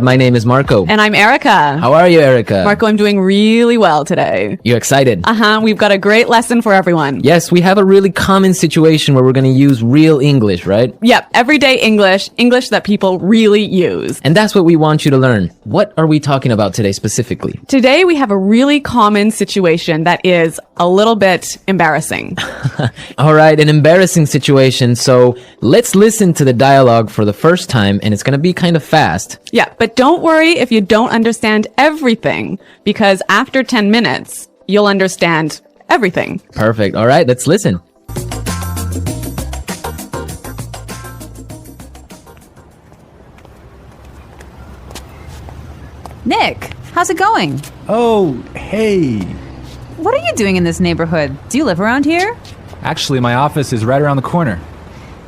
My name is Marco. And I'm Erica. How are you, Erica? Marco, I'm doing really well today. You excited? We've got a great lesson for everyone. Yes, we have a really common situation where we're going to use real English, right? Yep, everyday English that people really use. And that's what we want you to learn. What are we talking about today specifically? Today we have a really common situation that is a little bit embarrassing. All right, an embarrassing situation. So let's listen to the dialogue for the first time, and it's going to be kind of fast. Yeah, but don't worry if you don't understand everything, because after 10 minutes, you'll understand everything. Perfect. All right, let's listen. Nick, how's it going? Oh, hey. What are you doing in this neighborhood? Do you live around here? Actually, my office is right around the corner.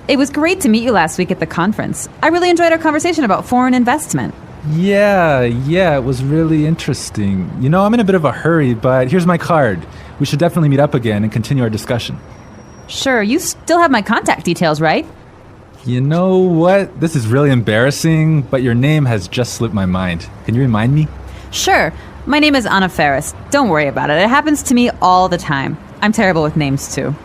It was great to meet you last week at the conference. I really enjoyed our conversation about foreign investment. Yeah, it was really interesting. You know, I'm in a bit of a hurry, but here's my card. We should definitely meet up again and continue our discussion. Sure, you still have my contact details, right? You know what? This is really embarrassing, but your name has just slipped my mind. Can you remind me? Sure. My name is Anna Ferris. Don't worry about it. It happens to me all the time. I'm terrible with names, too.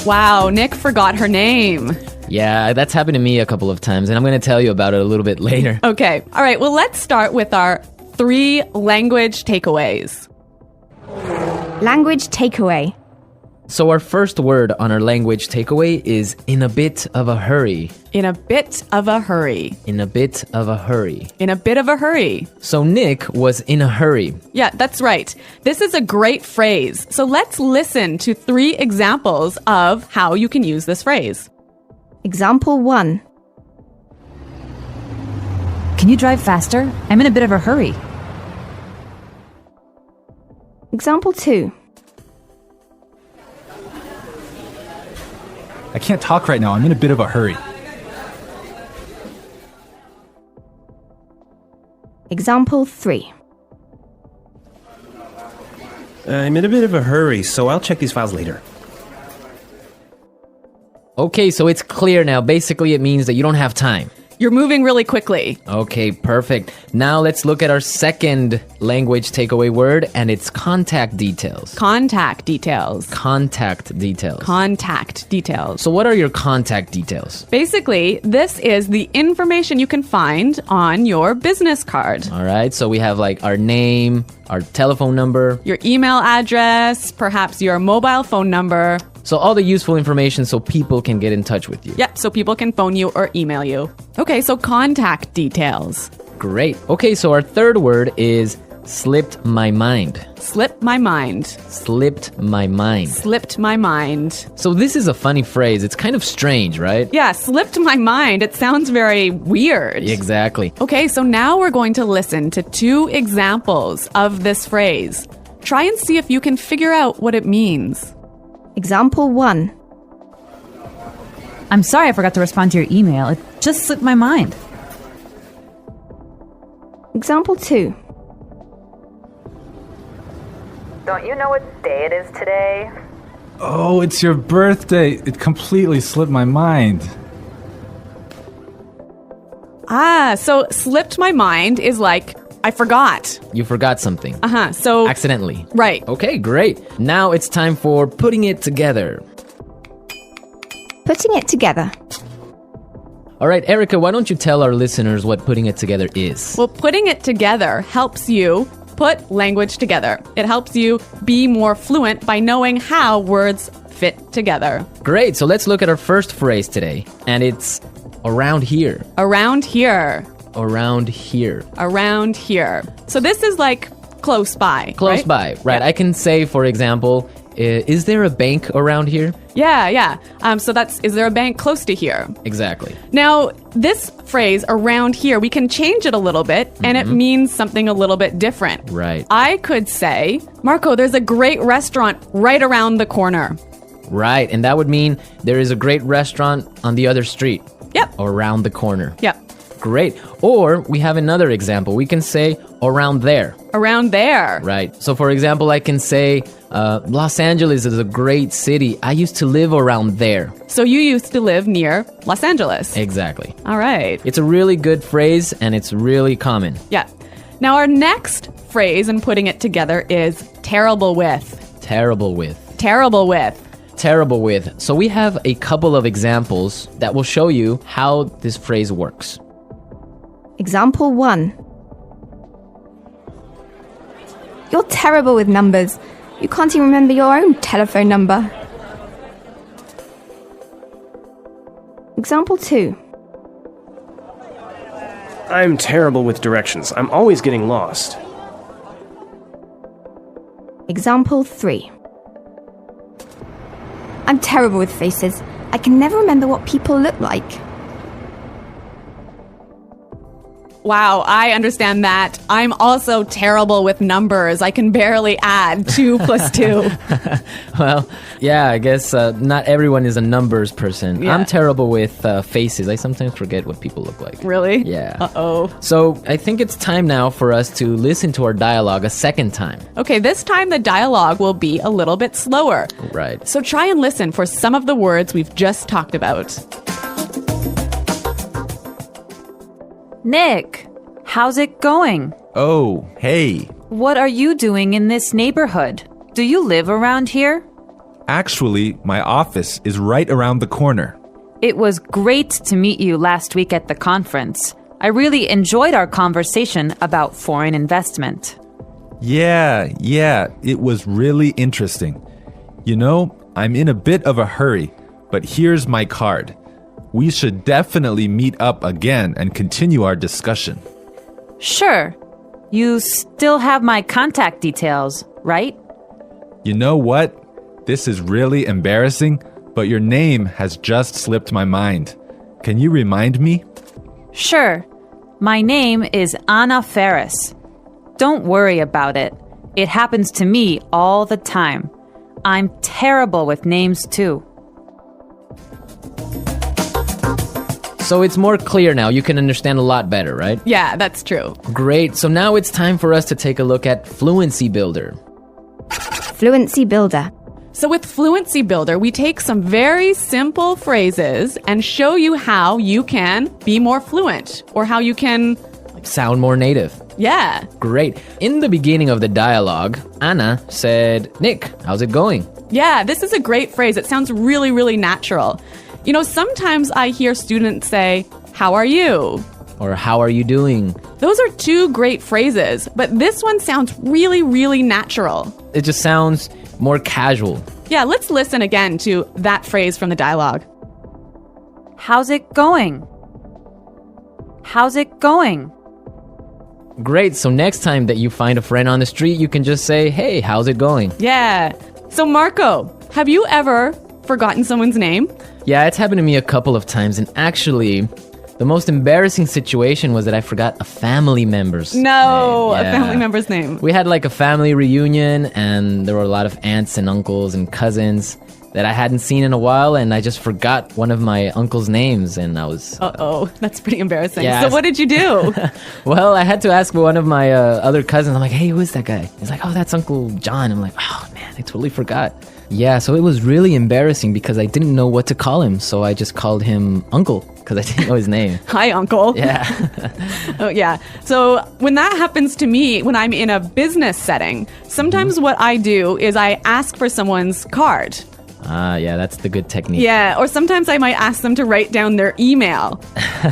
Wow, Nick forgot her name. Yeah, that's happened to me a couple of times, and I'm going to tell you about it a little bit later. Okay, all right, well, let's start with our 3 language takeaways. Language takeaway. So our first word on our language takeaway is in a bit of a hurry. In a bit of a hurry. In a bit of a hurry. In a bit of a hurry. So Nick was in a hurry. Yeah, that's right. This is a great phrase. So let's listen to 3 examples of how you can use this phrase. Example 1. Can you drive faster? I'm in a bit of a hurry. Example 2. I can't talk right now. I'm in a bit of a hurry. Example 3. I'm in a bit of a hurry, so I'll check these files later. Okay, so it's clear now. Basically, it means that you don't have time. You're moving really quickly. Okay, perfect. Now let's look at our second language takeaway word, and it's contact details. Contact details. Contact details. Contact details. So what are your contact details? Basically, this is the information you can find on your business card. All right, so we have like our name, our telephone number, Your email address, perhaps your mobile phone number. so all the useful information so people can get in touch with you. Yep, so people can phone you or email you. Okay, so contact details. Great. Okay, so our third word is slipped my mind. Slipped my mind. Slipped my mind. Slipped my mind. So this is a funny phrase. It's kind of strange, right? Yeah, slipped my mind. It sounds very weird. Exactly. Okay, so now we're going to listen to 2 examples of this phrase. Try and see if you can figure out what it means. Example 1. I'm sorry I forgot to respond to your email. It just slipped my mind. Example 2. Don't you know what day it is today? Oh, it's your birthday. It completely slipped my mind. So slipped my mind is like, I forgot. You forgot something. So Accidentally. right. Okay, great. Now it's time for putting it together. Putting it together. All right, Erica, why don't you tell our listeners what putting it together is? Well, putting it together helps you put language together. It helps you be more fluent by knowing how words fit together. Great. So let's look at our first phrase today, and it's around here. Around here. Around here. Around here. So this is like close by. Close right? by. Right. Yeah. I can say, for example, is there a bank around here? Yeah. So that's, is there a bank close to here? Exactly. Now, this phrase, around here, we can change it a little bit, and it means something a little bit different. Right. I could say, Marco, there's a great restaurant right around the corner. Right. And that would mean there is a great restaurant on the other street. Yep. Around the corner. Yep. Great. Or we have another example. We can say around there. Around there. Right. So, for example, I can say, Los Angeles is a great city. I used to live around there. So you used to live near Los Angeles. Exactly. All right. It's a really good phrase, and it's really common. Yeah. Now, our next phrase in putting it together is terrible with. Terrible with. Terrible with. Terrible with. So we have a couple of examples that will show you how this phrase works. Example 1. You're terrible with numbers. You can't even remember your own telephone number. Example 2. I'm terrible with directions. I'm always getting lost. Example 3. I'm terrible with faces. I can never remember what people look like. Wow, I understand that. I'm also terrible with numbers. I can barely add 2 plus 2. Well, yeah, I guess not everyone is a numbers person. Yeah. I'm terrible with faces. I sometimes forget what people look like. Really? Yeah. Uh-oh. So I think it's time now for us to listen to our dialogue a second time. Okay, this time the dialogue will be a little bit slower. Right. So try and listen for some of the words we've just talked about. Nick, how's it going? Oh, hey. What are you doing in this neighborhood? Do you live around here? Actually, my office is right around the corner. It was great to meet you last week at the conference. I really enjoyed our conversation about foreign investment. Yeah, it was really interesting. You know, I'm in a bit of a hurry, but here's my card. We should definitely meet up again and continue our discussion. Sure. You still have my contact details, right? You know what? This is really embarrassing, but your name has just slipped my mind. Can you remind me? Sure. My name is Anna Ferris. Don't worry about it. It happens to me all the time. I'm terrible with names too. So it's more clear now. You can understand a lot better, right? Yeah, that's true. Great. So now it's time for us to take a look at Fluency Builder. Fluency Builder. So with Fluency Builder, we take some very simple phrases and show you how you can be more fluent or how you can, Sound more native. yeah. Great. In the beginning of the dialogue, Anna said, Nick, how's it going? Yeah, this is a great phrase. It sounds really, really natural. You know, sometimes I hear students say, how are you? Or how are you doing? Those are 2 great phrases, but this one sounds really, really natural. It just sounds more casual. Yeah, let's listen again to that phrase from the dialogue. How's it going? How's it going? Great. So next time that you find a friend on the street, you can just say, hey, how's it going? Yeah. So Marco, have you ever forgotten someone's name? Yeah, it's happened to me a couple of times. And actually, the most embarrassing situation was that I forgot a family member's No, name. a family member's name. We had like a family reunion, and there were a lot of aunts and uncles and cousins that I hadn't seen in a while, and I just forgot one of my uncle's names, and I was... Uh-oh, that's pretty embarrassing. Yeah, So what did you do? Well, I had to ask one of my other cousins. I'm like, hey, who is that guy? He's like, oh, that's Uncle John. I'm like, oh, man, I totally forgot. Yeah, so it was really embarrassing because I didn't know what to call him, so I just called him Uncle because I didn't know his name. Hi, Uncle. Yeah. Oh, yeah. So when that happens to me, when I'm in a business setting, sometimes what I do is I ask for someone's card. Ah, yeah, that's the good technique. Yeah, or sometimes I might ask them to write down their email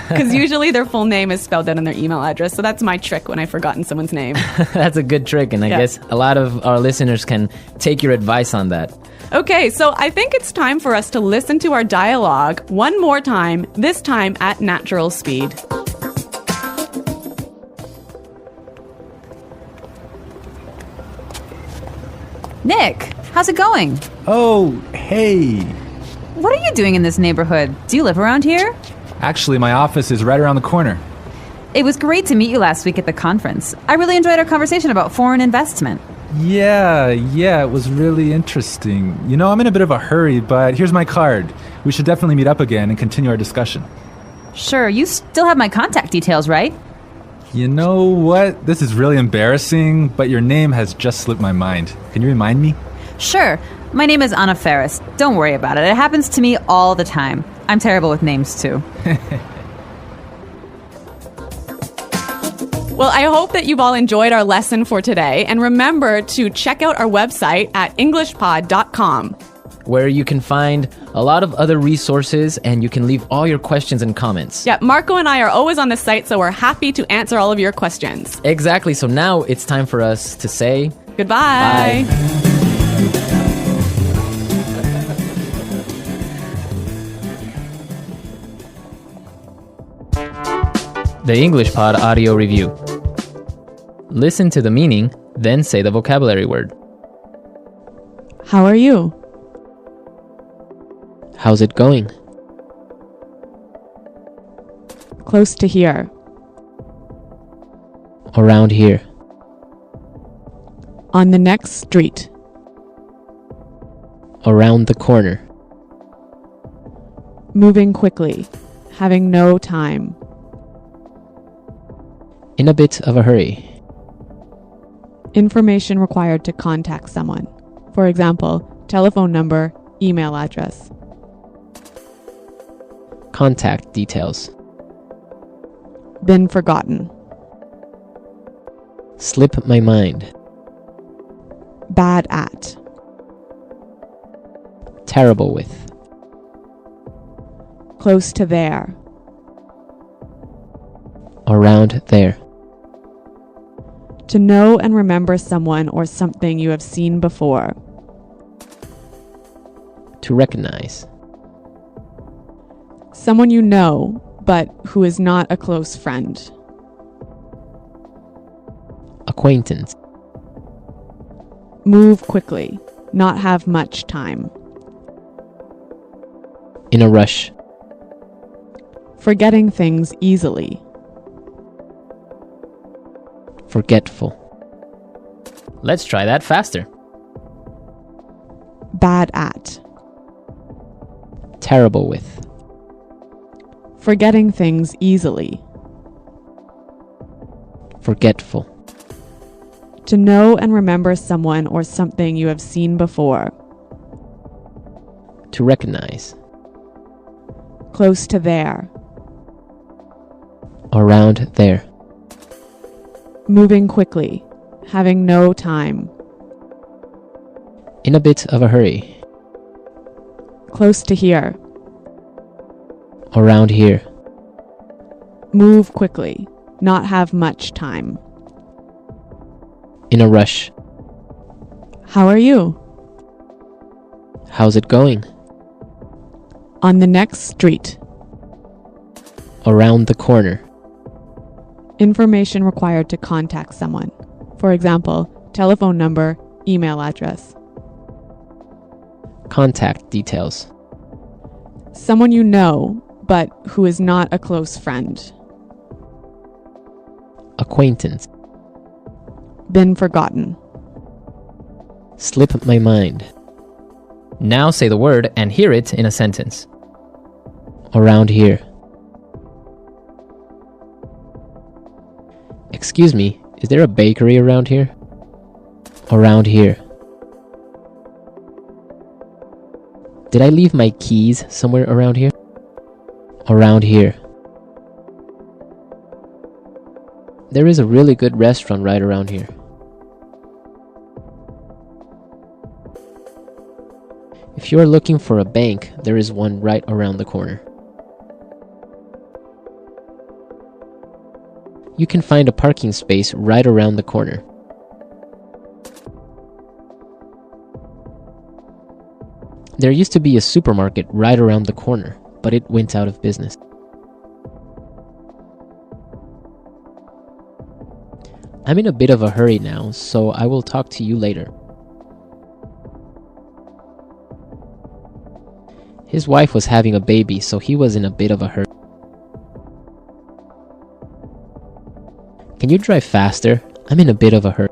because usually their full name is spelled out in their email address. So that's my trick when I've forgotten someone's name. That's a good trick, and I Yeah. guess a lot of our listeners can take your advice on that. Okay, so I think it's time for us to listen to our dialogue one more time, this time at natural speed. Nick, how's it going? Oh, hey. What are you doing in this neighborhood? Do you live around here? Actually, my office is right around the corner. It was great to meet you last week at the conference. I really enjoyed our conversation about foreign investment. Yeah, it was really interesting. You know, I'm in a bit of a hurry, but here's my card. We should definitely meet up again and continue our discussion. Sure, you still have my contact details, right? You know what? This is really embarrassing, but your name has just slipped my mind. Can you remind me? Sure. My name is Anna Ferris. Don't worry about it. It happens to me all the time. I'm terrible with names, too. Well, I hope that you've all enjoyed our lesson for today. And remember to check out our website at EnglishPod.com, where you can find a lot of other resources and you can leave all your questions and comments. Yeah, Marco and I are always on the site, so we're happy to answer all of your questions. Exactly. So now it's time for us to say Goodbye. bye. The English Pod Audio Review. Listen to the meaning, then say the vocabulary word. How are you? How's it going? Close to here. Around here. On the next street. Around the corner. Moving quickly. Having no time. In a bit of a hurry. Information required to contact someone. For example, telephone number, email address. Contact details. Been forgotten. Slip my mind. Bad at. Terrible with. Close to there. Around there. To know and remember someone or something you have seen before. To recognize. Someone you know, but who is not a close friend. Acquaintance. Move quickly. Not have much time. In a rush. Forgetting things easily. Forgetful. Let's try that faster. Bad at. Terrible with. Forgetting things easily. Forgetful. To know and remember someone or something you have seen before. To recognize. Close to there. Around there. Moving quickly. Having no time. In a bit of a hurry. Close to here. Around here. Move quickly. Not have much time. In a rush. How are you? How's it going? On the next street. Around the corner. Information required to contact someone. For example, telephone number, email address. Contact details. Someone you know, but who is not a close friend. Acquaintance. Been forgotten. Slip my mind. Now say the word and hear it in a sentence. Around here. Excuse me, is there a bakery around here? Around here. Did I leave my keys somewhere around here? Around here. There is a really good restaurant right around here. If you are looking for a bank, there is one right around the corner. You can find a parking space right around the corner. There used to be a supermarket right around the corner, but it went out of business. I'm in a bit of a hurry now, so I will talk to you later. His wife was having a baby, so he was in a bit of a hurry. Can you drive faster? I'm in a bit of a hurry.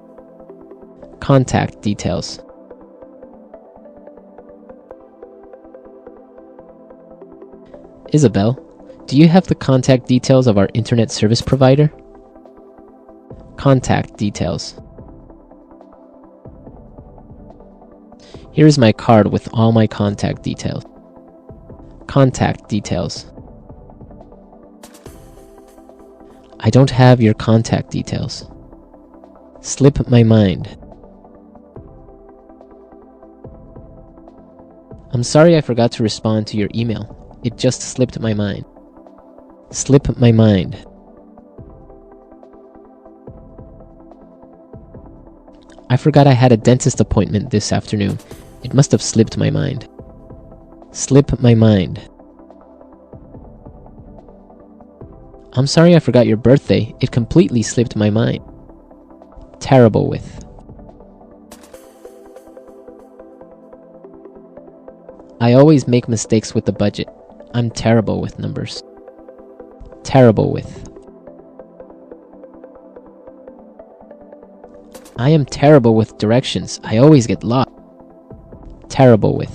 Contact details. Isabel, Do you have the contact details of our internet service provider? Contact details. Here is my card with all my contact details. Contact details. I don't have your contact details. Slip my mind. I'm sorry I forgot to respond to your email. It just slipped my mind. Slip my mind. I forgot I had a dentist appointment this afternoon. It must have slipped my mind. Slip my mind. I'm sorry I forgot your birthday. It completely slipped my mind. Terrible with. I always make mistakes with the budget. I'm terrible with numbers. Terrible with. I am terrible with directions. I always get lost. Terrible with.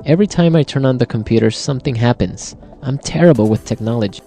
Every time I turn on the computer, something happens. I'm terrible with technology.